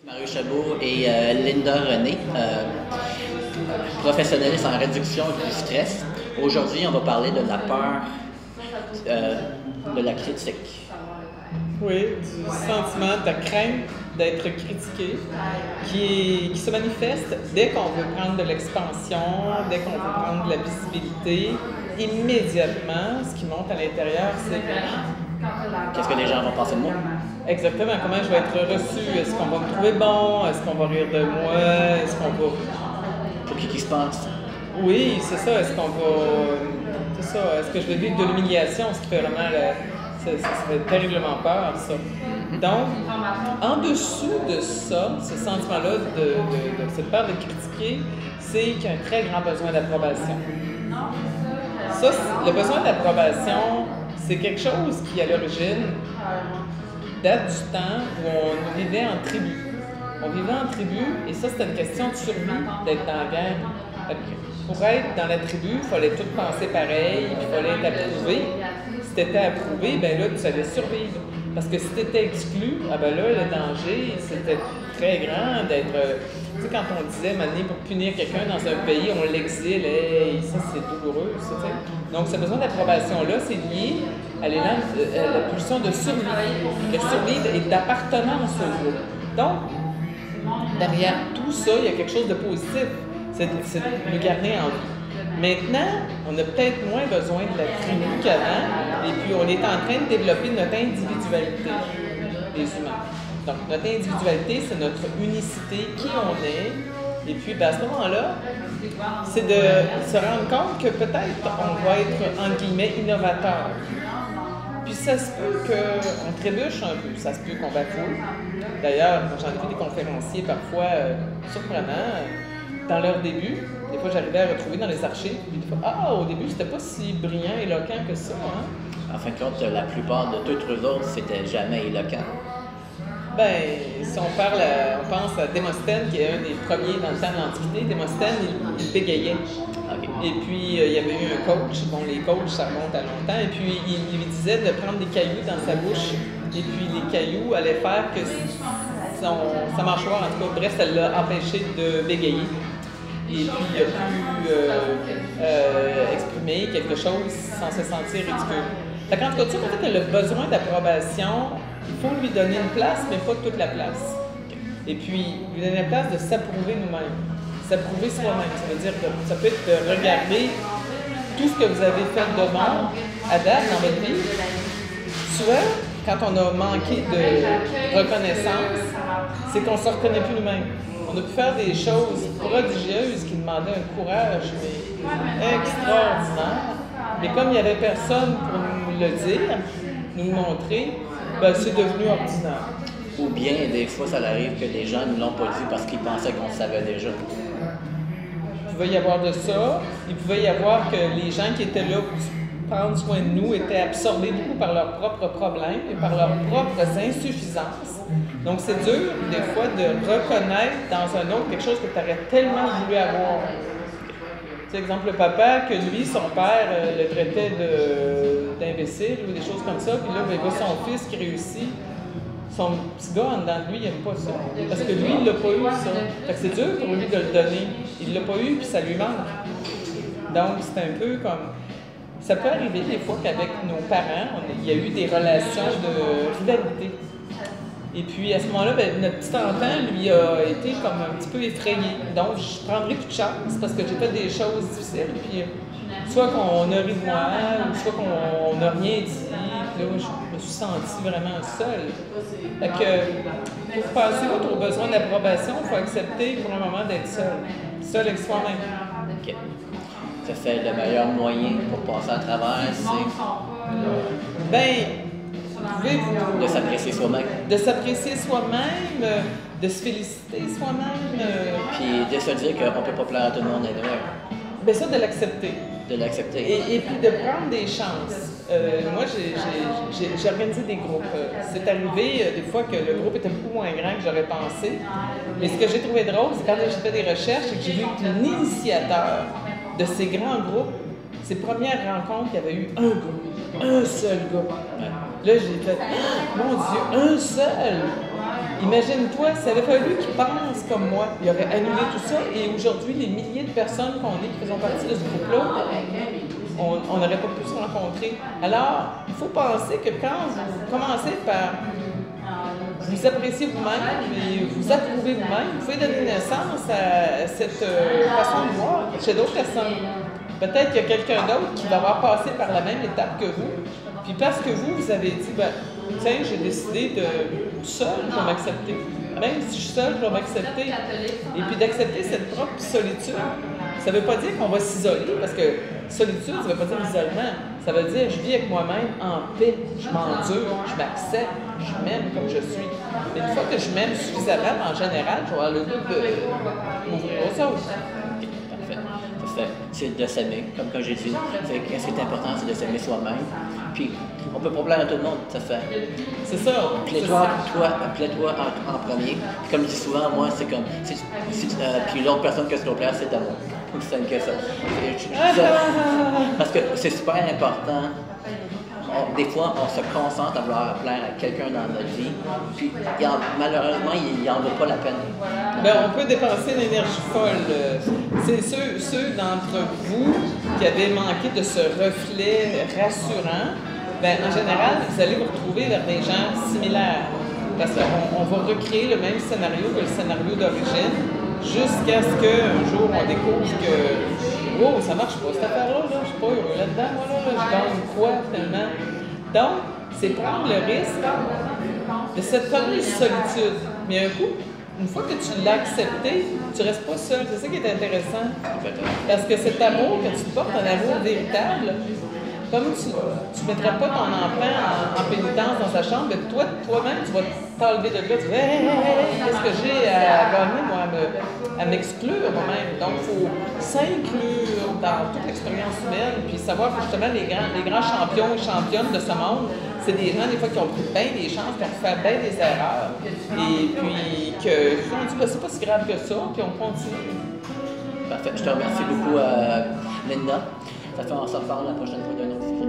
Mario Chabot et Linda René, professionnalistes en réduction du stress. Aujourd'hui, on va parler de la peur de la critique. Oui, du sentiment, de la crainte d'être critiqué, qui se manifeste dès qu'on veut prendre de l'expansion, dès qu'on veut prendre de la visibilité. Immédiatement, ce qui monte à l'intérieur, c'est Qu'est-ce que les gens vont penser de moi? exactement comment je vais être reçu. Est-ce qu'on va me trouver bon? Est-ce qu'on va rire de moi? Est-ce qu'on va... Pour qui se pense? Oui, c'est ça. Est-ce qu'on va... C'est ça. Est-ce que je vais vivre de l'humiliation? Ce qui fait vraiment... Ça fait terriblement peur, ça. Donc, en dessous de ça, ce sentiment-là, de cette peur de critiquer, c'est qu'il y a un très grand besoin d'approbation. Ça, le besoin d'approbation, c'est quelque chose qui, à l'origine, date du temps où on vivait en tribu. On vivait en tribu, et ça, c'était une question de survie, d'être dans la guerre. Pour être dans la tribu, il fallait tout penser pareil, il fallait être approuvé. Si tu étais approuvé, ben là, tu allais survivre. Parce que si tu étais exclu, ah ben là, le danger, c'était très grand d'être... Tu sais, quand on disait, maintenant, pour punir quelqu'un dans un pays, on l'exile, et ça, c'est douloureux, ça, tu sais. Donc, ce besoin d'approbation-là, c'est lié à la pulsion de survie. De survivre et d'appartenance au groupe. Donc, derrière tout ça, il y a quelque chose de positif. C'est de nous garder en vie. Maintenant, on a peut-être moins besoin de la tribu qu'avant, et puis on est en train de développer notre individualité, les humains. Donc, notre individualité, c'est notre unicité, qui on est, et puis ben, à ce moment-là, c'est de se rendre compte que peut-être on va être, entre guillemets, innovateur. Puis ça se peut qu'on trébuche un peu, ça se peut qu'on bafoue. D'ailleurs, j'en ai vu des conférenciers parfois surprenants dans leur début. Des fois, j'arrivais à retrouver dans les archives, puis des fois, au début, c'était pas si brillant, éloquent que ça. Hein? En fin de compte, la plupart de toutes eux autres, c'était jamais éloquent. Ben, si on pense à Démosthène, qui est un des premiers dans le temps de l'Antiquité. Démosthène, il bégayait. Okay. Et puis, il y avait eu un coach. Bon, les coachs, ça remonte à longtemps. Et puis, il lui disait de prendre des cailloux dans sa bouche. Et puis, les cailloux allaient faire que sa mâchoire, en tout cas, bref, ça l'a empêché de bégayer. Et puis, il a pu exprimer quelque chose sans se sentir ridicule. Fait qu'en tout cas, tu sais, peut-être que le besoin d'approbation, il faut lui donner une place, mais pas toute la place. Et puis, lui donner la place de s'approuver nous-mêmes. S'approuver soi-même. Ça veut dire que ça peut être de regarder tout ce que vous avez fait de bon à date dans votre vie. Souvent, quand on a manqué de reconnaissance, c'est qu'on ne se reconnaît plus nous-mêmes. On a pu faire des choses prodigieuses qui demandaient un courage mais extraordinaire. Mais comme il n'y avait personne pour nous le dire, nous le montrer, ben, c'est devenu ordinaire. Ou bien, des fois, ça arrive que les gens ne l'ont pas dit parce qu'ils pensaient qu'on le savait déjà. Il pouvait y avoir de ça. Il pouvait y avoir que les gens qui étaient là pour prendre soin de nous étaient absorbés beaucoup par leurs propres problèmes et par leurs propres insuffisances. Donc, c'est dur, des fois, de reconnaître dans un autre quelque chose que tu aurais tellement voulu avoir. Tu sais, exemple, le papa, que lui, son père le traitait d'imbécile ou des choses comme ça, puis là, ben, il voit son fils qui réussit. Son petit gars en dedans de lui, il n'aime pas ça. Parce que lui, il l'a pas eu, ça. Fait que c'est dur pour lui de le donner. Il l'a pas eu, puis ça lui manque. Donc, c'est un peu comme... Ça peut arriver des fois qu'avec nos parents, il y a eu des relations de rivalité. Et puis, à ce moment-là, ben, notre petit enfant, lui, a été comme un petit peu effrayé. Donc, je prendrai plus de chance parce que j'ai fait des choses difficiles. Puis, soit qu'on a ri de moi, ou soit qu'on n'a rien dit. Puis là, je me suis sentie vraiment seule. Fait que, pour passer outre au besoin d'approbation, il faut accepter pour un moment d'être seul. Seul avec soi-même. Okay. Ça fait le meilleur moyen pour passer à travers, c'est... de s'apprécier soi-même. De s'apprécier soi-même, de se féliciter soi-même. Puis de se dire qu'on ne peut pas plaire à tout le monde, Bien ça, de l'accepter. De l'accepter. Et puis de prendre des chances. Moi, j'ai organisé des groupes. C'est arrivé des fois que le groupe était beaucoup moins grand que j'aurais pensé. Mais ce que j'ai trouvé drôle, c'est quand j'ai fait des recherches et que j'ai vu que l'initiateur de ces grands groupes, ces premières rencontres, il y avait eu un gars, un seul gars. Ouais. Là, j'ai fait, mon Dieu, un seul! Imagine-toi, ça avait fallu qu'il pense comme moi. Il aurait annulé tout ça et aujourd'hui, les milliers de personnes qu'on est qui faisons partie de ce groupe-là, on n'aurait pas pu se rencontrer. Alors, il faut penser que quand vous commencez par vous apprécier vous-même et vous approuver vous-même, vous pouvez donner naissance à cette façon de voir chez d'autres personnes. Peut-être qu'il y a quelqu'un d'autre qui va avoir passé par la même étape que vous, puis parce que vous avez dit, ben, tiens, j'ai décidé de seul, je vais m'accepter. Même si je suis seul, je vais m'accepter. Et puis d'accepter cette propre solitude, ça ne veut pas dire qu'on va s'isoler, parce que solitude, ça ne veut pas dire isolement. Ça veut dire je vis avec moi-même en paix, je m'endure, je m'accepte, je m'aime comme je suis. Mais une fois que je m'aime suffisamment, en général, je vais avoir le goût de m'ouvrir aux autres. C'est de s'aimer, comme j'ai dit. Ce qui est important, c'est de s'aimer soi-même. Puis, on peut pas plaire à tout le monde, ça fait. C'est ça. Plaît-toi en premier. Comme je dis souvent, moi, c'est comme. Puis l'autre personne que je dois plaire, c'est d'amour. Aussi simple que ça. Parce que c'est super important. Des fois, on se concentre à vouloir plaire à quelqu'un dans notre vie, puis malheureusement, il n'en vaut pas la peine. Ben, on peut dépenser une énergie folle. C'est ceux d'entre vous qui avaient manqué de ce reflet rassurant, ben, en général, vous allez vous retrouver vers des gens similaires. Parce qu'on va recréer le même scénario que le scénario d'origine, jusqu'à ce qu'un jour, on découvre que oh, ça marche pas cette affaire-là, je suis pas heureux là-dedans, moi, je gagne quoi finalement? Donc, c'est prendre le risque de cette fameuse solitude. Mais un coup, une fois que tu l'as accepté, tu restes pas seul. C'est ça qui est intéressant. Parce que cet amour que tu portes, un amour véritable, comme tu ne mettras pas ton enfant en pénitence dans sa chambre, mais toi-même, tu vas t'enlever de là, tu vas qu'est-ce que j'ai à gagner, moi, à m'exclure moi-même. Donc, il faut s'inclure dans toute l'expérience humaine, puis savoir que justement, les grands champions et championnes de ce monde, c'est des gens, des fois, qui ont pris bien des chances, qui ont fait bien des erreurs, et puis que, on dit, ben, c'est pas si grave que ça, puis on continue. Parfait. Je te remercie beaucoup, Linda. Ça fait on se reparle la prochaine fois d'un autre sujet.